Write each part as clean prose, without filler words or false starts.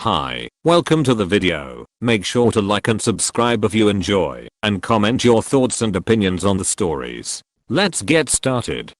Hi, welcome to the video. Make sure to like and subscribe if you enjoy, and comment your thoughts and opinions on the stories. Let's get started.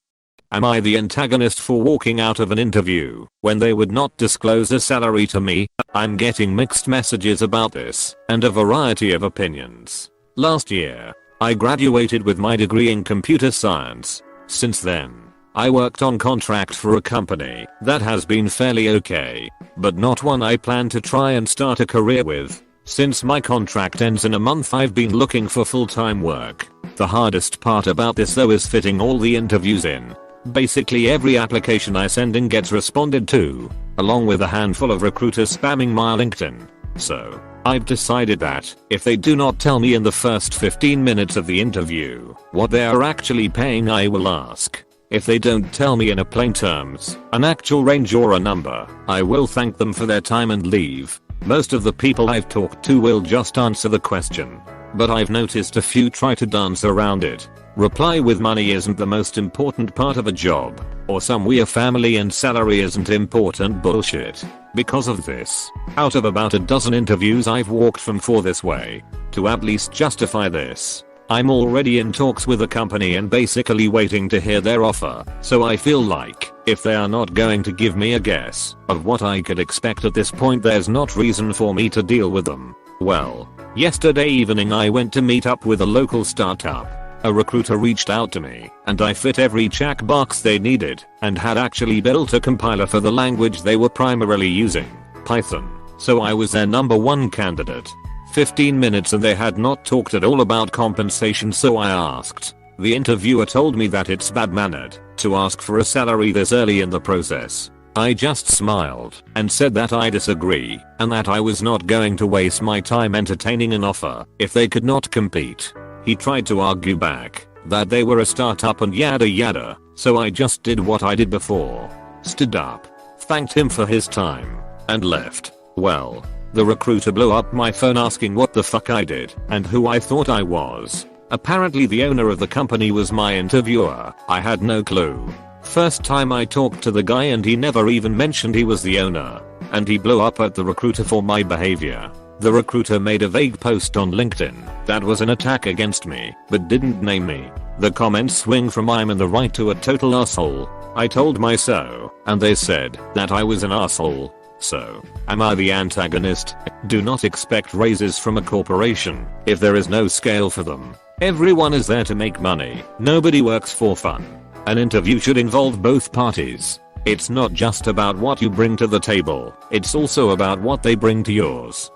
Am I the antagonist for walking out of an interview when they would not disclose a salary to me? I'm getting mixed messages about this and a variety of opinions. Last year, I graduated with my degree in computer science. Since then, I worked on contract for a company that has been fairly okay, but not one I plan to try and start a career with. Since my contract ends in a month, I've been looking for full-time work. The hardest part about this though is fitting all the interviews in. Basically every application I send in gets responded to, along with a handful of recruiters spamming my LinkedIn. So, I've decided that if they do not tell me in the first 15 minutes of the interview what they are actually paying, I will ask. If they don't tell me in a plain terms, an actual range or a number, I will thank them for their time and leave. Most of the people I've talked to will just answer the question, but I've noticed a few try to dance around it. Reply with money isn't the most important part of a job, or some we're family and salary isn't important bullshit. Because of this, out of about a dozen interviews I've walked from for this way, to at least justify this, I'm already in talks with a company and basically waiting to hear their offer, so I feel like, if they are not going to give me a guess of what I could expect at this point, there's not reason for me to deal with them. Well, yesterday evening I went to meet up with a local startup. A recruiter reached out to me, and I fit every checkbox they needed, and had actually built a compiler for the language they were primarily using, Python, so I was their number one candidate. 15 minutes and they had not talked at all about compensation, so I asked. The interviewer told me that it's bad-mannered to ask for a salary this early in the process. I just smiled and said that I disagree, and that I was not going to waste my time entertaining an offer if they could not compete. He tried to argue back that they were a startup and yada yada, so I just did what I did before. Stood up, thanked him for his time, and left. Well, the recruiter blew up my phone asking what the fuck I did and who I thought I was. Apparently the owner of the company was my interviewer. I had no clue. First time I talked to the guy and he never even mentioned he was the owner. And he blew up at the recruiter for my behavior. The recruiter made a vague post on LinkedIn that was an attack against me, but didn't name me. The comments swing from I'm in the right to a total asshole. I told my so, and they said that I was an asshole. So, am I the antagonist? Do not expect raises from a corporation if there is no scale for them. Everyone is there to make money. Nobody works for fun. An interview should involve both parties. It's not just about what you bring to the table, it's also about what they bring to yours.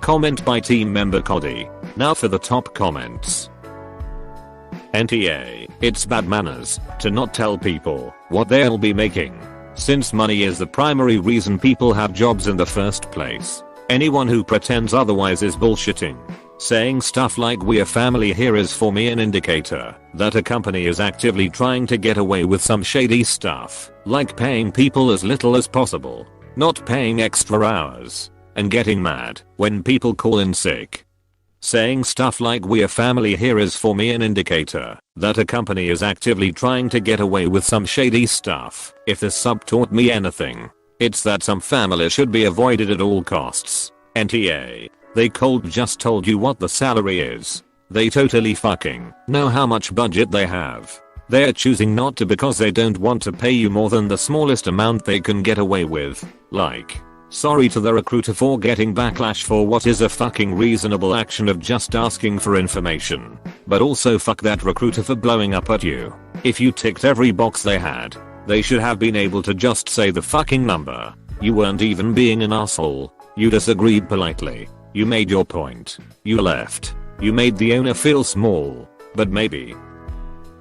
Comment by team member Cody. Now for the top comments. NTA, it's bad manners to not tell people what they'll be making, since money is the primary reason people have jobs in the first place. Anyone who pretends otherwise is bullshitting. Saying stuff like "we're family here" is for me an indicator that a company is actively trying to get away with some shady stuff, like paying people as little as possible, not paying extra hours, and getting mad when people call in sick. Saying stuff like "we're family here" is for me an indicator that a company is actively trying to get away with some shady stuff. If this sub taught me anything, it's that some family should be avoided at all costs. NTA, they just told you what the salary is. They totally fucking know how much budget they have. They're choosing not to because they don't want to pay you more than the smallest amount they can get away with. Like, sorry to the recruiter for getting backlash for what is a fucking reasonable action of just asking for information. But also fuck that recruiter for blowing up at you. If you ticked every box they had, they should have been able to just say the fucking number. You weren't even being an asshole. You disagreed politely. You made your point. You left. You made the owner feel small. But maybe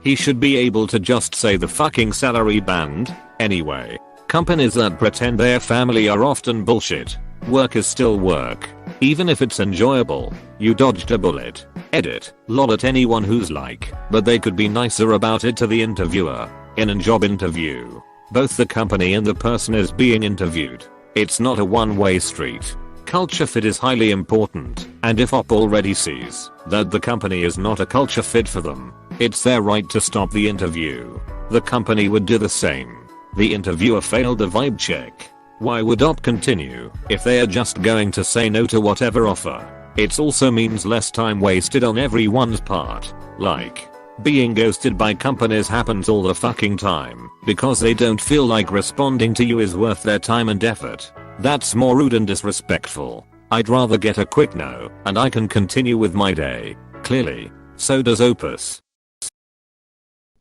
he should be able to just say the fucking salary band. Anyway, companies that pretend they're family are often bullshit. Work is still work, even if it's enjoyable. You dodged a bullet. Edit, lol at anyone who's like, but they could be nicer about it to the interviewer. In a job interview, both the company and the person is being interviewed. It's not a one-way street. Culture fit is highly important, and if op already sees that the company is not a culture fit for them, it's their right to stop the interview. The company would do the same. The interviewer failed the vibe check. Why would op continue if they are just going to say no to whatever offer? It also means less time wasted on everyone's part. Like, being ghosted by companies happens all the fucking time because they don't feel like responding to you is worth their time and effort. That's more rude and disrespectful. I'd rather get a quick no and I can continue with my day. Clearly, so does Opus.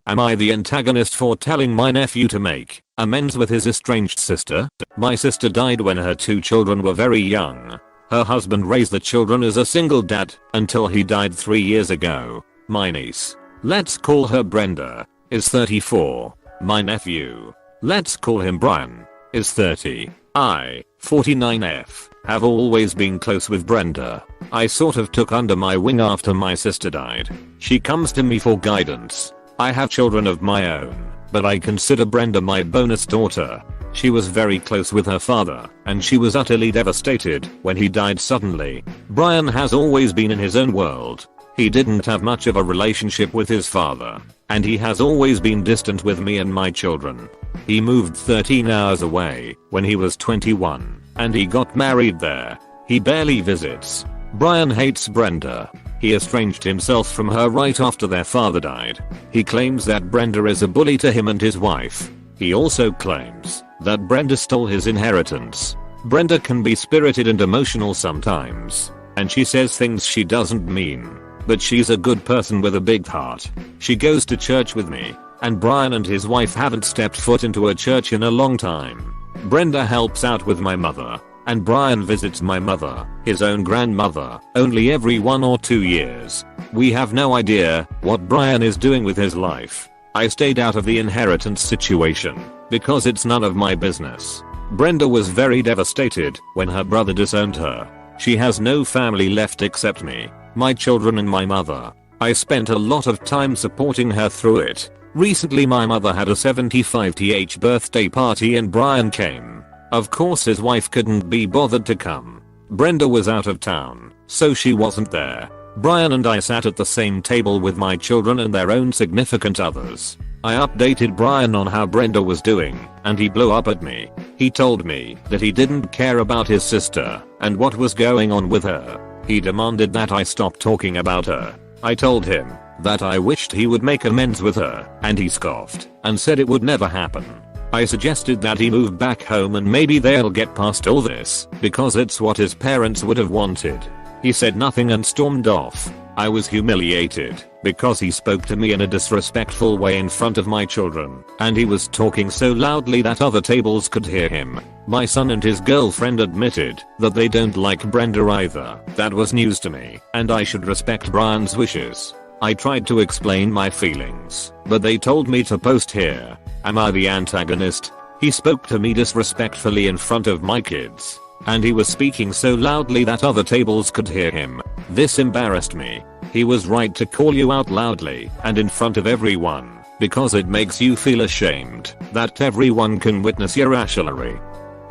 Am I the antagonist for telling my nephew to make amends with his estranged sister? My sister died when her 2 children were very young. Her husband raised the children as a single dad until he died 3 years ago. My niece, let's call her Brenda, is 34. My nephew, let's call him Brian, is 30. I, 49F, have always been close with Brenda. I sort of took under my wing after my sister died. She comes to me for guidance. I have children of my own, but I consider Brenda my bonus daughter. She was very close with her father, and she was utterly devastated when he died suddenly. Brian has always been in his own world. He didn't have much of a relationship with his father, and he has always been distant with me and my children. He moved 13 hours away when he was 21, and he got married there. He barely visits. Brian hates Brenda. He estranged himself from her right after their father died. He claims that Brenda is a bully to him and his wife. He also claims that Brenda stole his inheritance. Brenda can be spirited and emotional sometimes, and she says things she doesn't mean. But she's a good person with a big heart. She goes to church with me, and Brian and his wife haven't stepped foot into a church in a long time. Brenda helps out with my mother, and Brian visits my mother, his own grandmother, only every 1 or 2 years. We have no idea what Brian is doing with his life. I stayed out of the inheritance situation because it's none of my business. Brenda was very devastated when her brother disowned her. She has no family left except me, my children and my mother. I spent a lot of time supporting her through it. Recently my mother had a 75th birthday party and Brian came. Of course his wife couldn't be bothered to come. Brenda was out of town, so she wasn't there. Brian and I sat at the same table with my children and their own significant others. I updated Brian on how Brenda was doing, and he blew up at me. He told me that he didn't care about his sister and what was going on with her. He demanded that I stop talking about her. I told him that I wished he would make amends with her, and he scoffed and said it would never happen. I suggested that he move back home and maybe they'll get past all this because it's what his parents would have wanted. He said nothing and stormed off. I was humiliated because he spoke to me in a disrespectful way in front of my children, and he was talking so loudly that other tables could hear him. My son and his girlfriend admitted that they don't like Brenda either. That was news to me, and I should respect Brian's wishes. I tried to explain my feelings, but they told me to post here. Am I the antagonist? He spoke to me disrespectfully in front of my kids, and he was speaking so loudly that other tables could hear him. This embarrassed me. He was right to call you out loudly and in front of everyone, because it makes you feel ashamed that everyone can witness your rationality.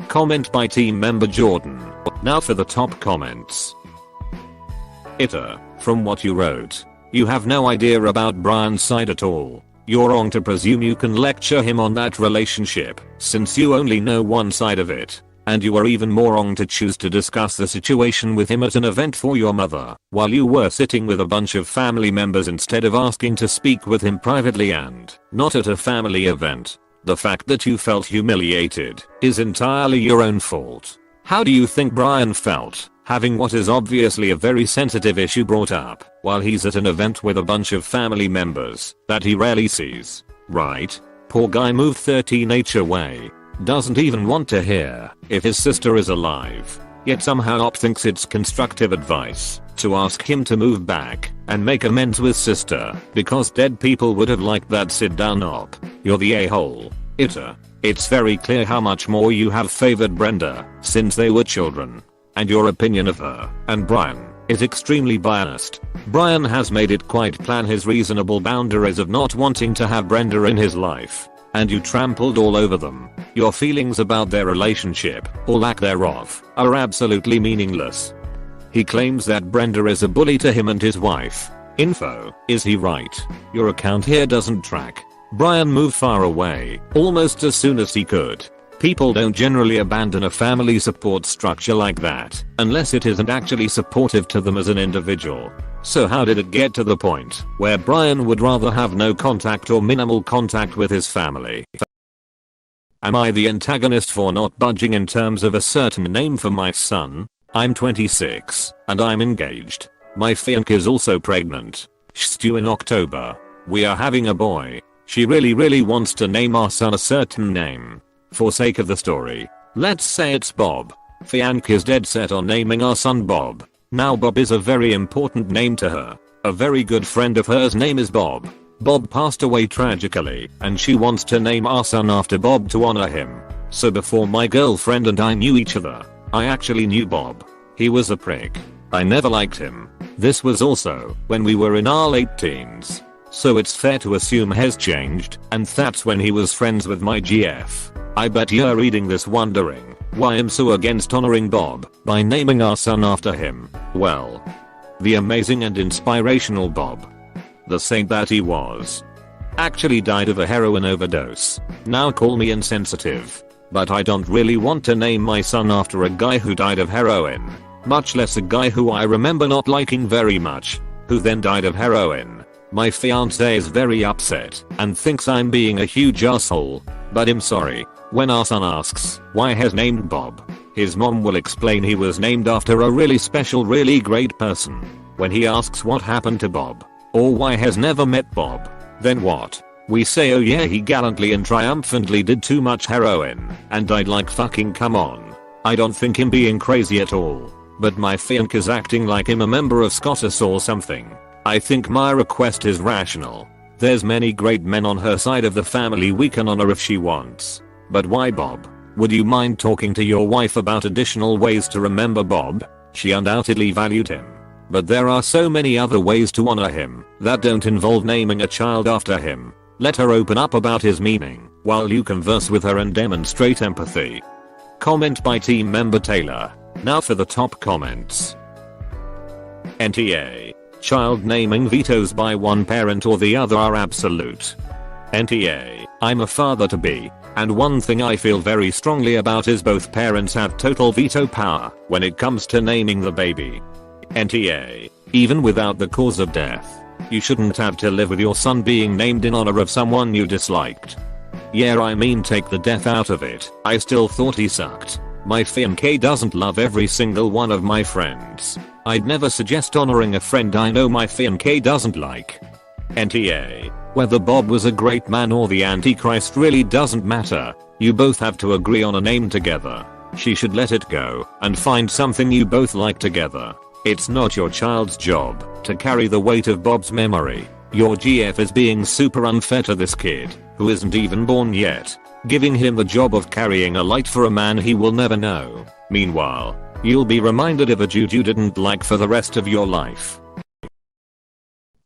Comment by team member Jordan. Now for the top comments. AITA, from what you wrote, you have no idea about Brian's side at all. You're wrong to presume you can lecture him on that relationship, since you only know one side of it. And you are even more wrong to choose to discuss the situation with him at an event for your mother, while you were sitting with a bunch of family members instead of asking to speak with him privately and not at a family event. The fact that you felt humiliated is entirely your own fault. How do you think Brian felt, having what is obviously a very sensitive issue brought up, while he's at an event with a bunch of family members that he rarely sees? Right? Poor guy moved 13H away. Doesn't even want to hear if his sister is alive. Yet somehow Op thinks it's constructive advice to ask him to move back and make amends with sister because dead people would have liked that. Sit down, Op. You're the a-hole. AITA. It's very clear how much more you have favored Brenda since they were children. And your opinion of her and Brian is extremely biased. Brian has made it quite plain his reasonable boundaries of not wanting to have Brenda in his life. And you trampled all over them. Your feelings about their relationship, or lack thereof, are absolutely meaningless. He claims that Brenda is a bully to him and his wife. Info, is he right? Your account here doesn't track. Brian moved far away, almost as soon as he could. People don't generally abandon a family support structure like that unless it isn't actually supportive to them as an individual. So how did it get to the point where Brian would rather have no contact or minimal contact with his family? Am I the antagonist for not budging in terms of a certain name for my son? I'm 26 and I'm engaged. My fiancée is also pregnant. She's due in October. We are having a boy. She really wants to name our son a certain name. For sake of the story, let's say it's Bob. Fiancée is dead set on naming our son Bob. Now Bob is a very important name to her. A very good friend of hers name is Bob. Bob passed away tragically and she wants to name our son after Bob to honor him. So before my girlfriend and I knew each other, I actually knew Bob. He was a prick. I never liked him. This was also when we were in our late teens. So it's fair to assume has changed, and that's when he was friends with my GF. I bet you're reading this wondering why I'm so against honoring Bob by naming our son after him. Well, the amazing and inspirational Bob, the saint that he was, actually died of a heroin overdose. Now call me insensitive, but I don't really want to name my son after a guy who died of heroin, much less a guy who I remember not liking very much, who then died of heroin. My fiancé is very upset and thinks I'm being a huge asshole, but I'm sorry. When our son asks why he's named Bob, his mom will explain he was named after a really special, really great person. When he asks what happened to Bob, or why has never met Bob, then what? We say oh yeah, he gallantly and triumphantly did too much heroin and died. Like fucking come on. I don't think him being crazy at all, but my fiancé is acting like him a member of Scottish or something. I think my request is rational. There's many great men on her side of the family we can honor if she wants. But why Bob? Would you mind talking to your wife about additional ways to remember Bob? She undoubtedly valued him. But there are so many other ways to honor him that don't involve naming a child after him. Let her open up about his meaning while you converse with her and demonstrate empathy. Comment by team member Taylor. Now for the top comments. NTA. Child naming vetoes by one parent or the other are absolute. NTA. I'm a father to be, and one thing I feel very strongly about is both parents have total veto power when it comes to naming the baby. NTA. Even without the cause of death, you shouldn't have to live with your son being named in honor of someone you disliked. Yeah, I mean, take the death out of it, I still thought he sucked. My fiancé doesn't love every single one of my friends. I'd never suggest honoring a friend I know my fiancé doesn't like. NTA. Whether Bob was a great man or the Antichrist really doesn't matter. You both have to agree on a name together. She should let it go and find something you both like together. It's not your child's job to carry the weight of Bob's memory. Your GF is being super unfair to this kid, who isn't even born yet, giving him the job of carrying a light for a man he will never know. Meanwhile, you'll be reminded of a dude you didn't like for the rest of your life.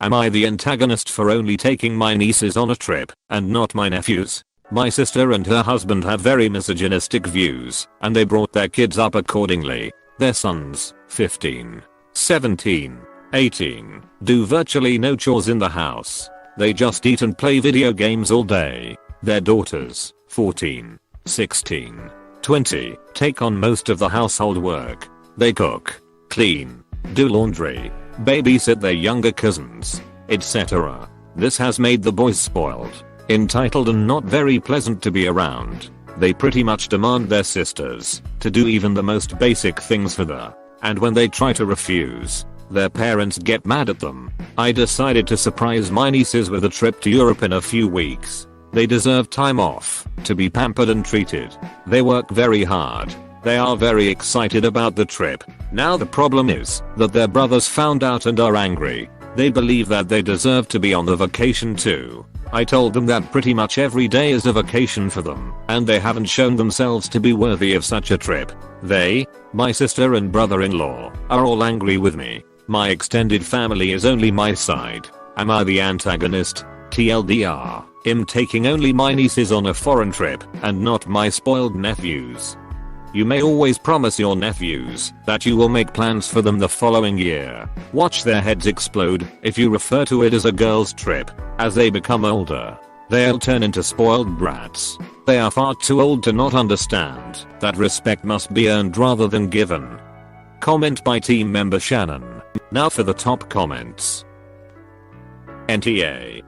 Am I the antagonist for only taking my nieces on a trip and not my nephews? My sister and her husband have very misogynistic views, and they brought their kids up accordingly. Their sons, 15, 17, 18, do virtually no chores in the house. They just eat and play video games all day. Their daughters, 14, 16, 20, take on most of the household work. They cook, clean, do laundry, babysit their younger cousins, etc. This has made the boys spoiled, entitled and not very pleasant to be around. They pretty much demand their sisters to do even the most basic things for them, and when they try to refuse, their parents get mad at them. I decided to surprise my nieces with a trip to Europe in a few weeks. They deserve time off to be pampered and treated. They work very hard. They are very excited about the trip. Now the problem is that their brothers found out and are angry. They believe that they deserve to be on the vacation too. I told them that pretty much every day is a vacation for them, and they haven't shown themselves to be worthy of such a trip. They, my sister and brother-in-law, are all angry with me. My extended family is only my side. Am I the antagonist? TLDR, I'm taking only my nieces on a foreign trip and not my spoiled nephews. You may always promise your nephews that you will make plans for them the following year. Watch their heads explode if you refer to it as a girl's trip as they become older. they'll turn into spoiled brats. They are far too old to not understand that respect must be earned rather than given. Comment by team member Shannon. Now for the top comments. NTA.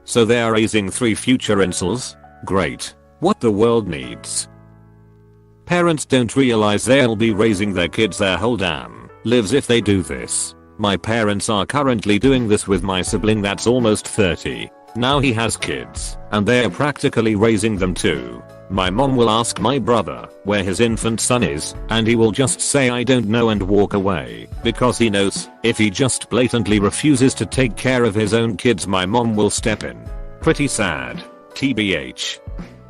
So they are raising 3 future incels? Great. What the world needs. Parents don't realize they'll be raising their kids their whole damn lives if they do this. My parents are currently doing this with my sibling that's almost 30. Now he has kids, and they're practically raising them too. My mom will ask my brother where his infant son is, and he will just say I don't know and walk away, because he knows if he just blatantly refuses to take care of his own kids, my mom will step in. Pretty sad. TBH.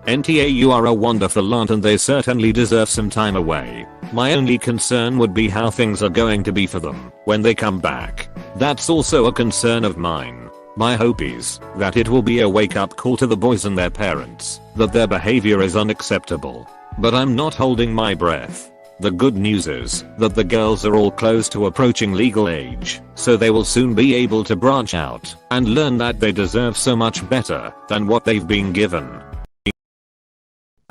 NTA, you are a wonderful aunt and they certainly deserve some time away. My only concern would be how things are going to be for them when they come back. That's also a concern of mine. My hope is that it will be a wake-up call to the boys and their parents that their behavior is unacceptable. But I'm not holding my breath. The good news is that the girls are all close to approaching legal age, so they will soon be able to branch out and learn that they deserve so much better than what they've been given.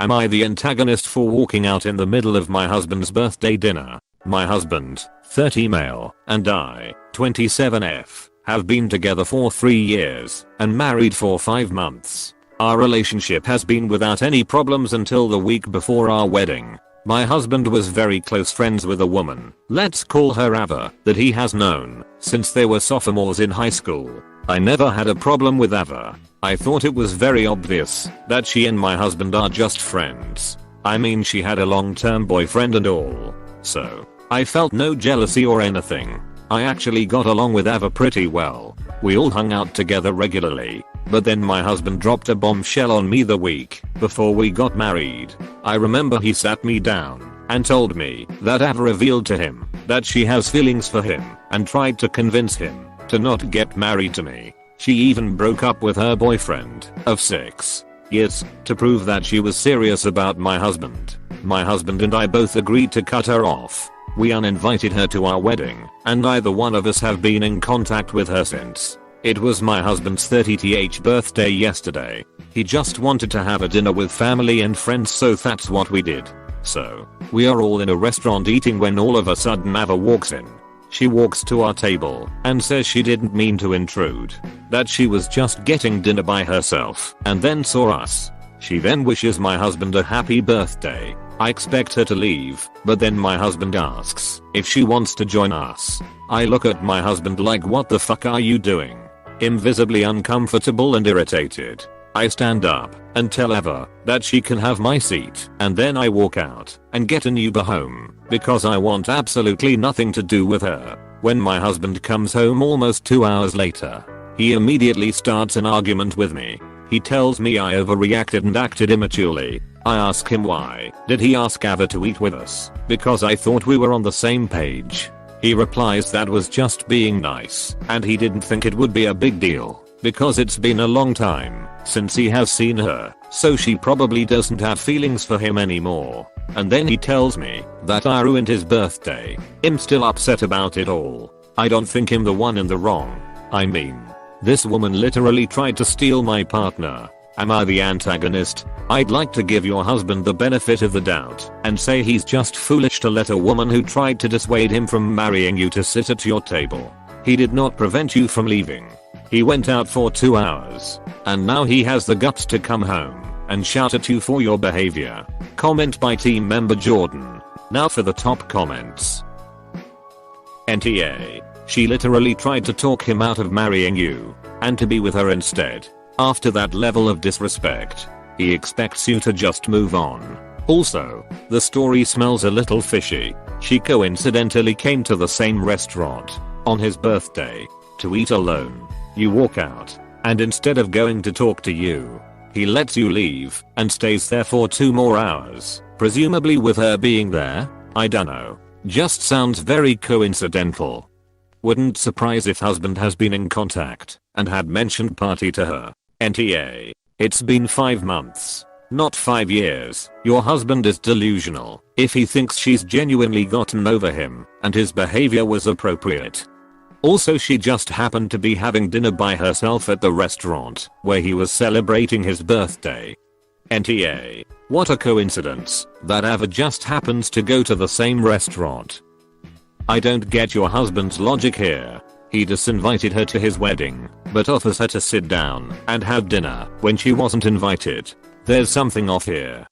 Am I the antagonist for walking out in the middle of my husband's birthday dinner? My husband, 30 male, and I, 27F, have been together for 3 years and married for 5 months. Our relationship has been without any problems until the week before our wedding. My husband was very close friends with a woman, let's call her Ava, that he has known since they were sophomores in high school. I never had a problem with Ava. I thought it was very obvious that she and my husband are just friends. I mean, she had a long-term boyfriend and all. So, I felt no jealousy or anything. I actually got along with Ava pretty well. We all hung out together regularly. But then my husband dropped a bombshell on me the week before we got married. I remember he sat me down and told me that Ava revealed to him that she has feelings for him and tried to convince him to not get married to me. She even broke up with her boyfriend of 6 years to prove that she was serious about my husband. My husband and I both agreed to cut her off. We uninvited her to our wedding, and neither one of us have been in contact with her since. It was my husband's 30th birthday yesterday. He just wanted to have a dinner with family and friends, so that's what we did. So, we are all in a restaurant eating when all of a sudden Ava walks in. She walks to our table and says she didn't mean to intrude, that she was just getting dinner by herself, and then saw us. She then wishes my husband a happy birthday. I expect her to leave, but then my husband asks if she wants to join us. I look at my husband like, what the fuck are you doing? Invisibly uncomfortable and irritated. I stand up and tell Ava that she can have my seat, and then I walk out and get an Uber home because I want absolutely nothing to do with her. When my husband comes home almost 2 hours later, he immediately starts an argument with me. He tells me I overreacted and acted immaturely. I ask him why did he ask Ava to eat with us, because I thought we were on the same page. He replies that was just being nice and he didn't think it would be a big deal because it's been a long time since he has seen her, so she probably doesn't have feelings for him anymore. And then he tells me that I ruined his birthday. I'm still upset about it all. I don't think I'm the one in the wrong. I mean, this woman literally tried to steal my partner. Am I the antagonist? I'd like to give your husband the benefit of the doubt and say he's just foolish to let a woman who tried to dissuade him from marrying you to sit at your table. He did not prevent you from leaving. He went out for 2 hours, and now he has the guts to come home and shout at you for your behavior. Comment by team member Jordan. Now for the top comments. NTA. She literally tried to talk him out of marrying you and to be with her instead. After that level of disrespect, he expects you to just move on. Also, the story smells a little fishy. She coincidentally came to the same restaurant on his birthday to eat alone. You walk out, and instead of going to talk to you, he lets you leave and stays there for 2 more hours, presumably with her being there. I dunno. Just sounds very coincidental. Wouldn't surprise if husband has been in contact and had mentioned party to her. NTA. It's been 5 months, not 5 years. Your husband is delusional if he thinks she's genuinely gotten over him and his behavior was appropriate. Also, she just happened to be having dinner by herself at the restaurant where he was celebrating his birthday. NTA. What a coincidence that Ava just happens to go to the same restaurant. I don't get your husband's logic here. He disinvited her to his wedding, but offers her to sit down and have dinner when she wasn't invited. There's something off here.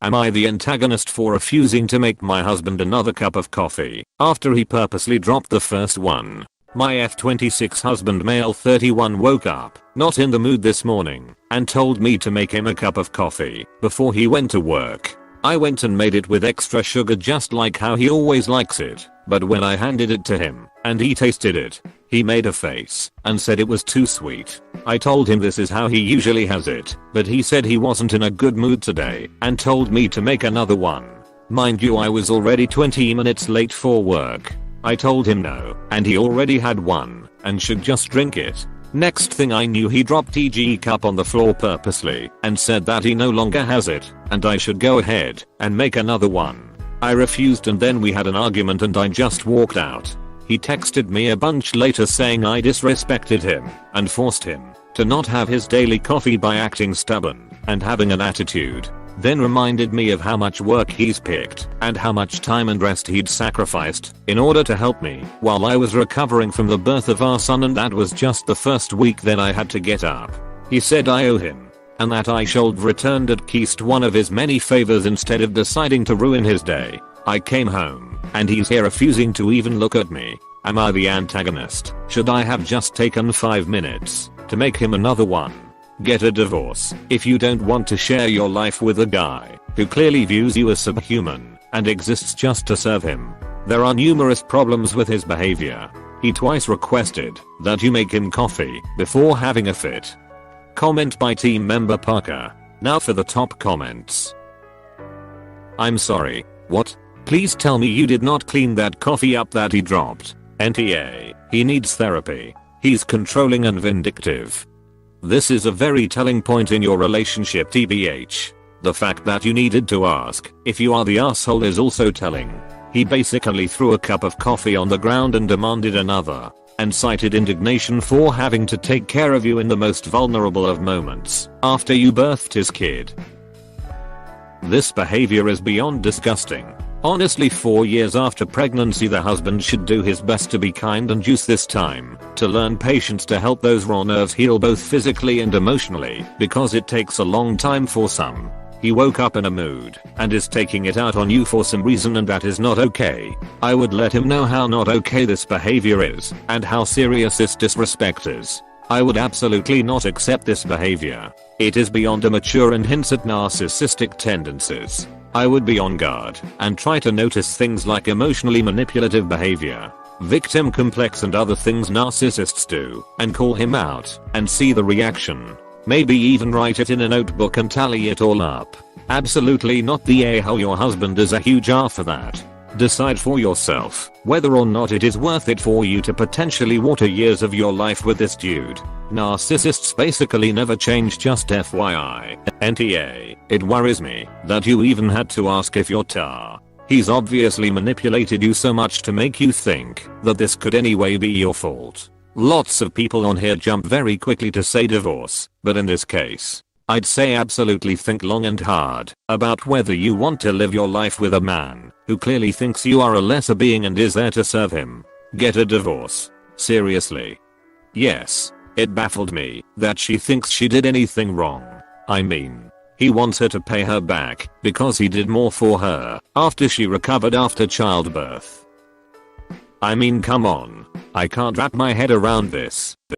Am I the antagonist for refusing to make my husband another cup of coffee after he purposely dropped the first one? My F26 husband, male 31, woke up not in the mood this morning and told me to make him a cup of coffee before he went to work. I went and made it with extra sugar just like how he always likes it, but when I handed it to him and he tasted it, he made a face and said it was too sweet. I told him this is how he usually has it, but he said he wasn't in a good mood today and told me to make another one. Mind you, I was already 20 minutes late for work. I told him no, and he already had one and should just drink it. Next thing I knew, he dropped EG cup on the floor purposely and said that he no longer has it and I should go ahead and make another one. I refused, and then we had an argument and I just walked out. He texted me a bunch later saying I disrespected him and forced him to not have his daily coffee by acting stubborn and having an attitude. Then reminded me of how much work he's picked and how much time and rest he'd sacrificed in order to help me while I was recovering from the birth of our son, and that was just the first week. Then I had to get up. He said I owe him and that I should have returned at least one of his many favors instead of deciding to ruin his day. I came home and he's here refusing to even look at me. Am I the antagonist? Should I have just taken 5 minutes to make him another one? Get a divorce if you don't want to share your life with a guy who clearly views you as subhuman and exists just to serve him. There are numerous problems with his behavior. He twice requested that you make him coffee before having a fit. Comment by team member Parker. Now for the top comments. I'm sorry. What? Please tell me you did not clean that coffee up that he dropped. NTA. He needs therapy. He's controlling and vindictive. This is a very telling point in your relationship, TBH. The fact that you needed to ask if you are the asshole is also telling. He basically threw a cup of coffee on the ground and demanded another, and cited indignation for having to take care of you in the most vulnerable of moments after you birthed his kid. This behavior is beyond disgusting. Honestly, 4 years after pregnancy, the husband should do his best to be kind and use this time to learn patience to help those raw nerves heal both physically and emotionally, because it takes a long time for some. He woke up in a mood and is taking it out on you for some reason, and that is not okay. I would let him know how not okay this behavior is and how serious this disrespect is. I would absolutely not accept this behavior. It is beyond immature and hints at narcissistic tendencies. I would be on guard and try to notice things like emotionally manipulative behavior, victim complex, and other things narcissists do, and call him out and see the reaction. Maybe even write it in a notebook and tally it all up. Absolutely not the a-hole. Your husband is a huge R for that. Decide for yourself whether or not it is worth it for you to potentially water years of your life with this dude. Narcissists basically never change, just FYI. NTA. It worries me that you even had to ask if you're tar. He's obviously manipulated you so much to make you think that this could anyway be your fault. Lots of people on here jump very quickly to say divorce, but in this case, I'd say absolutely think long and hard about whether you want to live your life with a man who clearly thinks you are a lesser being and is there to serve him. Get a divorce. Seriously. Yes, it baffled me that she thinks she did anything wrong. I mean, he wants her to pay her back because he did more for her after she recovered after childbirth. I mean, come on. I can't wrap my head around this.